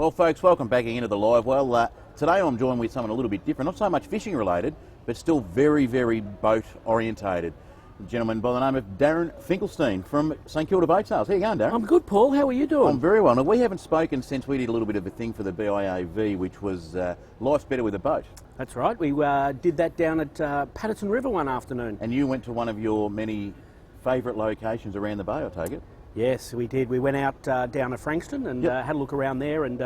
Well, folks, welcome back into the live well. Today I'm joined with someone a little bit different, not so much fishing related, but still very, very boat orientated. A gentleman by the name of Darren Finklestien from St Kilda Boat Sales. How you going, Darren? I'm good, Paul. How are you doing? I'm very well. Now, we haven't spoken since we did a little bit of a thing for the BIAV, which was Life's Better with a Boat. That's right. We did that down at Patterson River one afternoon. And you went to one of your many favourite locations around the bay, I take it? Yes, we did. We went out down to Frankston and had a look around there, and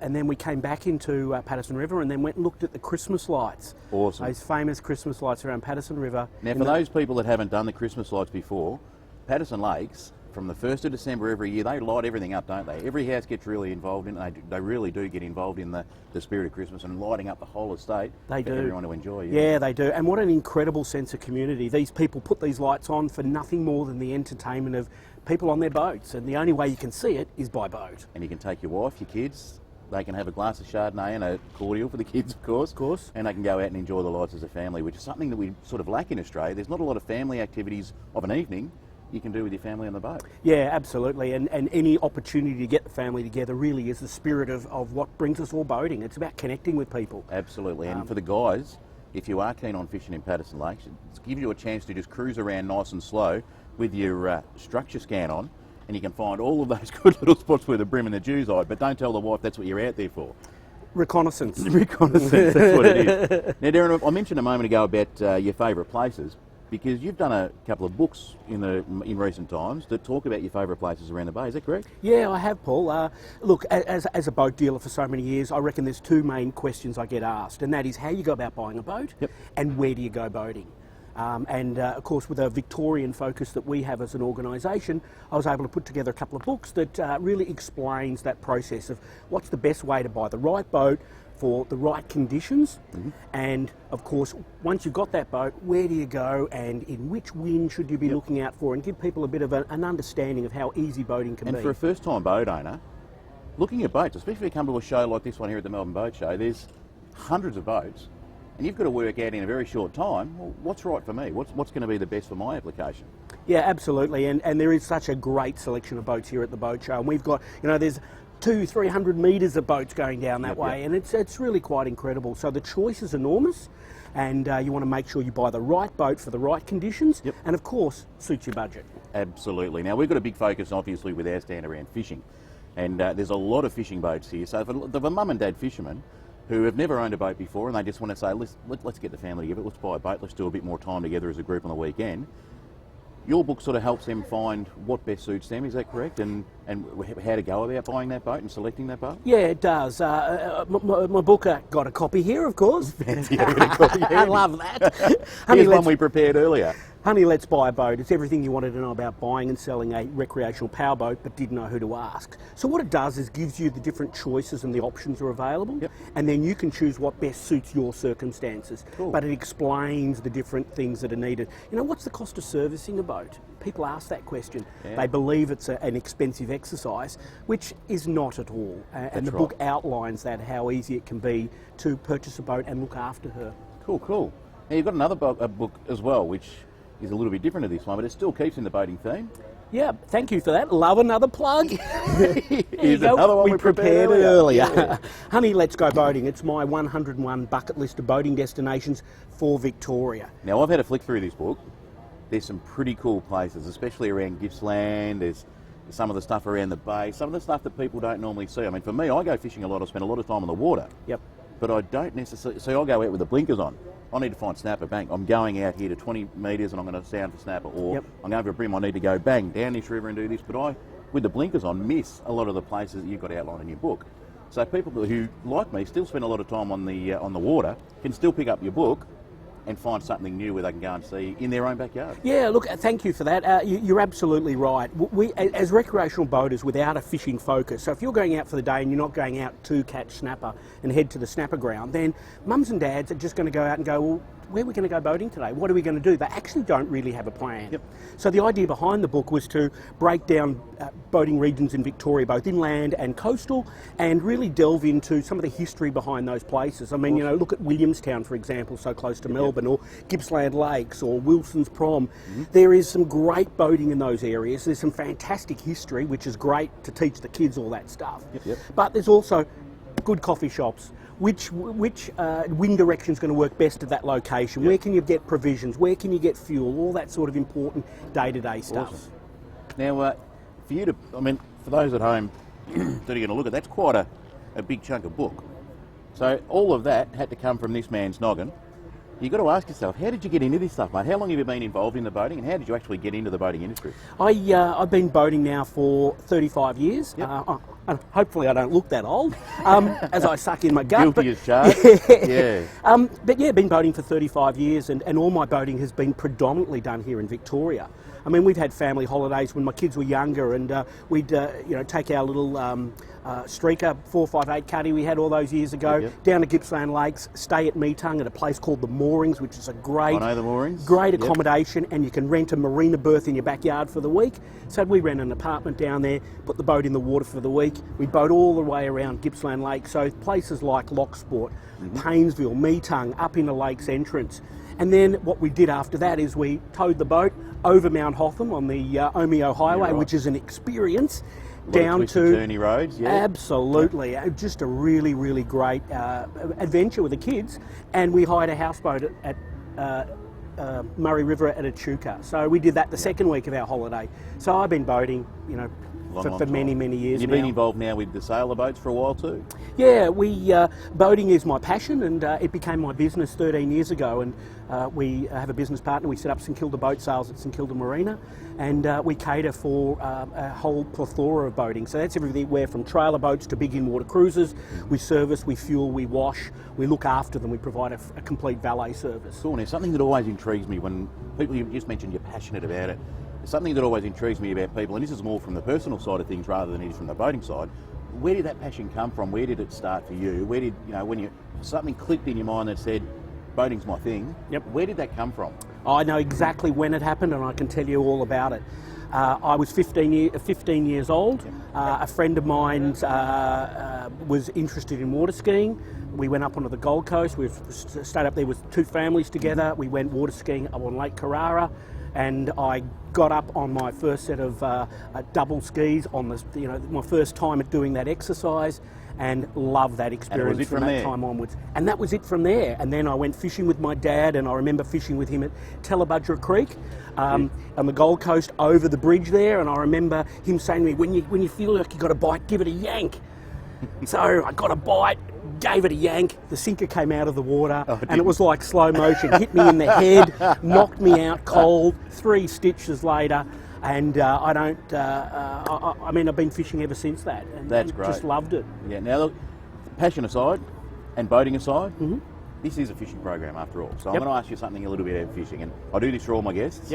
then we came back into Patterson River and then went and looked at the Christmas lights. Awesome. Those famous Christmas lights around Patterson River. Now, for those people that haven't done the Christmas lights before, Patterson Lakes, from the 1st of December every year, they light everything up, don't they? Every house gets really involved in it. They really do get involved in the spirit of Christmas and lighting up the whole estate for everyone to enjoy. Yeah, they do. And what an incredible sense of community. These people put these lights on for nothing more than the entertainment of people on their boats, and the only way you can see it is by boat. And you can take your wife, your kids. They can have a glass of Chardonnay and a cordial for the kids, of course. Of course. And they can go out and enjoy the lights as a family, which is something that we sort of lack in Australia. There's not a lot of family activities of an evening you can do with your family on the boat. Yeah, absolutely. And any opportunity to get the family together really is the spirit of what brings us all boating. It's about connecting with people. Absolutely. And for the guys, if you are keen on fishing in Patterson Lakes, it gives you a chance to just cruise around nice and slow with your structure scan on, and you can find all of those good little spots where the brim and the Jew's eye, but don't tell the wife that's what you're out there for. Reconnaissance. Reconnaissance, that's what it is. Now, Darren, I mentioned a moment ago about your favourite places, because you've done a couple of books in recent times that talk about your favourite places around the bay. Is that correct? Yeah, I have, Paul. Look, as a boat dealer for so many years, I reckon there's two main questions I get asked, and that is how you go about buying a boat and where do you go boating. Of course, with a Victorian focus that we have as an organisation, I was able to put together a couple of books that really explains that process of what's the best way to buy the right boat for the right conditions, and of course, once you've got that boat, where do you go and in which wind should you be looking out for, and give people a bit of an understanding of how easy boating can be. And for a first-time boat owner, looking at boats, especially if you come to a show like this one here at the Melbourne Boat Show, there's hundreds of boats, and you've got to work out in a very short time, well, what's right for me? What's going to be the best for my application? Yeah, absolutely, and there is such a great selection of boats here at the Boat Show, and we've got, there's 200-300 metres of boats going down that way, and it's really quite incredible. So the choice is enormous, and you want to make sure you buy the right boat for the right conditions, and of course, suits your budget. Absolutely. Now, we've got a big focus, obviously, with our stand around fishing, and there's a lot of fishing boats here. So for the mum and dad fishermen who have never owned a boat before, and they just want to say, let's get the family together, let's buy a boat, let's do a bit more time together as a group on the weekend, your book sort of helps them find what best suits them, is that correct? And how to go about buying that boat and selecting that boat? Yeah, it does. My book got a copy here, of course. Fancy having a copy here. I love that. Here's one we prepared earlier. Honey, Let's Buy a Boat. It's everything you wanted to know about buying and selling a recreational powerboat but didn't know who to ask. So what it does is gives you the different choices and the options are available, and then you can choose what best suits your circumstances. Cool. But it explains the different things that are needed. What's the cost of servicing a boat? People ask that question. Yeah. They believe it's an expensive exercise, which is not at all. And the book outlines that, how easy it can be to purchase a boat and look after her. Cool, cool. Now you've got another book as well, which is a little bit different to this one, but it still keeps in the boating theme. Yeah, thank you for that. Love another plug. Here's another one we prepared earlier. Yeah. Honey, Let's Go Boating. It's my 101 bucket list of boating destinations for Victoria. Now, I've had a flick through this book. There's some pretty cool places, especially around Gippsland. There's some of the stuff around the bay, some of the stuff that people don't normally see. I mean, for me, I go fishing a lot. I spend a lot of time on the water. Yep. But I don't necessarily... So I'll go out with the blinkers on. I need to find snapper, bang. I'm going out here to 20 metres and I'm going to sound for snapper. Or I'm going for a brim, I need to go bang down this river and do this. But I, with the blinkers on, miss a lot of the places that you've got outlined in your book. So people who, like me, still spend a lot of time on the water can still pick up your book and find something new where they can go and see in their own backyard. Yeah, look, thank you for that. You're absolutely right. We, as recreational boaters without a fishing focus, so if you're going out for the day and you're not going out to catch snapper and head to the snapper ground, then mums and dads are just going to go out and go, well, where are we going to go boating today? What are we going to do? They actually don't really have a plan. Yep. So the idea behind the book was to break down boating regions in Victoria, both inland and coastal, and really delve into some of the history behind those places. I mean, you know, look at Williamstown, for example, so close to Melbourne, or Gippsland Lakes, or Wilson's Prom. There is some great boating in those areas. There's some fantastic history, which is great to teach the kids all that stuff. But there's also good coffee shops. Which wind direction is going to work best at that location? Where can you get provisions? Where can you get fuel? All that sort of important day-to-day stuff. Awesome. Now, for you to, I mean, for those at home that are going to look at, that's quite a big chunk of book. So all of that had to come from this man's noggin. You've got to ask yourself, how did you get into this stuff, mate? How long have you been involved in the boating, and how did you actually get into the boating industry? I've been boating now for 35 years. And hopefully I don't look that old, as I suck in my gut. Guilty as charged. But yeah, been boating for 35 years, and all my boating has been predominantly done here in Victoria. I mean, we've had family holidays when my kids were younger, and we'd take our little streaker 458 cuddy we had all those years ago down to Gippsland Lakes, stay at Meetung at a place called the Moorings, which is a great, I know the Moorings. Great accommodation, and you can rent a marina berth in your backyard for the week. So we rent an apartment down there, put the boat in the water for the week. We boat all the way around Gippsland Lake, so places like Locksport, Paynesville, Meetung, up into Lakes Entrance. And then what we did after that is we towed the boat over Mount Hotham on the Omeo Highway, which is an experience, down to turny roads. Absolutely, just a really, really great adventure with the kids. And we hired a houseboat at Murray River at Echuca. So we did that the second week of our holiday. So I've been boating, you know, for many, many years. You've been involved now with the sailor boats for a while too? Yeah, boating is my passion, and it became my business 13 years ago. And we have a business partner. We set up St Kilda Boat Sales at St Kilda Marina, and we cater for a whole plethora of boating. So that's everywhere from trailer boats to big in-water cruises. We service, we fuel, we wash, we look after them. We provide a complete valet service. Cool. Now, something that always intrigues me when people, you just mentioned you're passionate about it. Something that always intrigues me about people, and this is more from the personal side of things rather than it is from the boating side. Where did that passion come from? Where did it start for you? Where did, when something clicked in your mind that said, boating's my thing? Where did that come from? I know exactly when it happened, and I can tell you all about it. I was 15 years old. A friend of mine was interested in water skiing. We went up onto the Gold Coast. We've stayed up there with two families together. We went water skiing up on Lake Carrara, and I got up on my first set of double skis on the, my first time at doing that exercise, and loved that experience from that time onwards. And that was it from there. And then I went fishing with my dad, and I remember fishing with him at Tellabudra Creek on the Gold Coast over the bridge there. And I remember him saying to me, when you feel like you got a bite, give it a yank. So I got a bite, gave it a yank, the sinker came out of the water, and it was like slow motion. Hit me in the head, knocked me out cold, 3 stitches later, and I mean, I've been fishing ever since that. And that's great. Just loved it. Yeah, now look, passion aside, and boating aside, this is a fishing program after all. So I'm going to ask you something a little bit about fishing, and I do this for all my guests.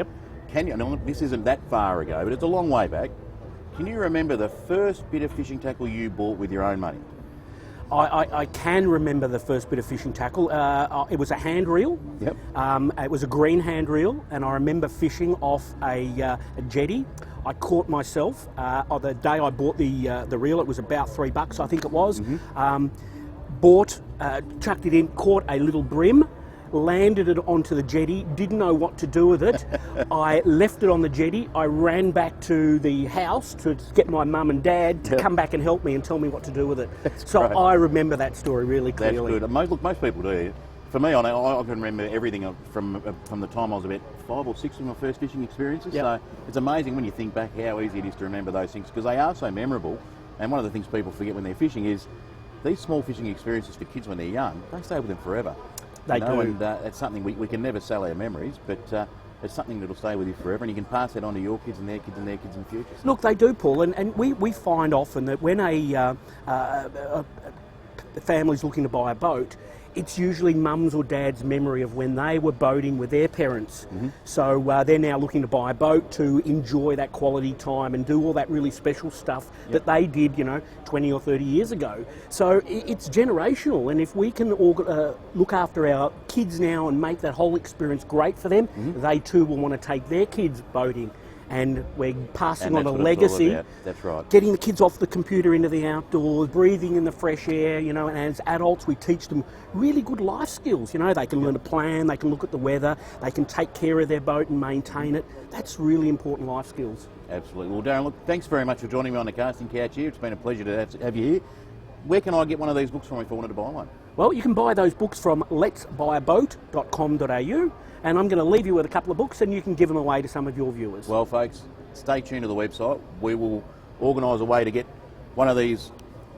Can you, and this isn't that far ago, but it's a long way back. Can you remember the first bit of fishing tackle you bought with your own money? I can remember the first bit of fishing tackle. It was a hand reel. It was a green hand reel, and I remember fishing off a jetty. I caught myself on the day I bought the reel. It was about $3, I think it was. Chucked it in, caught a little brim, landed it onto the jetty, didn't know what to do with it. I left it on the jetty. I ran back to the house to get my mum and dad to come back and help me and tell me what to do with it. So great. I remember that story really clearly. That's good. Most people do. For me, I can remember everything from the time I was about 5 or 6 of my first fishing experiences. So it's amazing when you think back how easy it is to remember those things, because they are so memorable. And one of the things people forget when they're fishing is these small fishing experiences for kids when they're young, they stay with them forever. They do. And it's something we can never sell our memories, but it's something that'll stay with you forever, and you can pass it on to your kids and their kids and their kids in the future. So. Look, they do, Paul, and we find often that when a the family's looking to buy a boat, it's usually mum's or dad's memory of when they were boating with their parents. So they're now looking to buy a boat to enjoy that quality time and do all that really special stuff that they did, 20 or 30 years ago. So it's generational, and if we can look after our kids now and make that whole experience great for them, they too will want to take their kids boating. And we're passing on a legacy. That's right. Getting the kids off the computer into the outdoors, breathing in the fresh air, and as adults we teach them really good life skills. They can learn to plan, they can look at the weather, they can take care of their boat and maintain it. That's really important life skills. Absolutely. Well, Darren, look, thanks very much for joining me on the casting couch here. It's been a pleasure to have you here. Where can I get one of these books from if I wanted to buy one? Well, you can buy those books from letsbuyaboat.com.au. And I'm going to leave you with a couple of books and you can give them away to some of your viewers. Well, folks, stay tuned to the website. We will organise a way to get one of these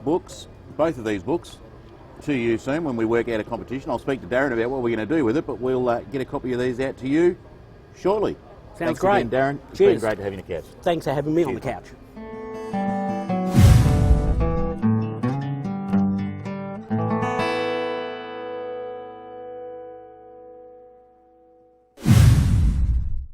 books, both of these books, to you soon when we work out a competition. I'll speak to Darren about what we're going to do with it, but we'll get a copy of these out to you shortly. Sounds Thanks great. again, Darren. It's Cheers. been great to have you on the couch. Thanks for having me on the couch.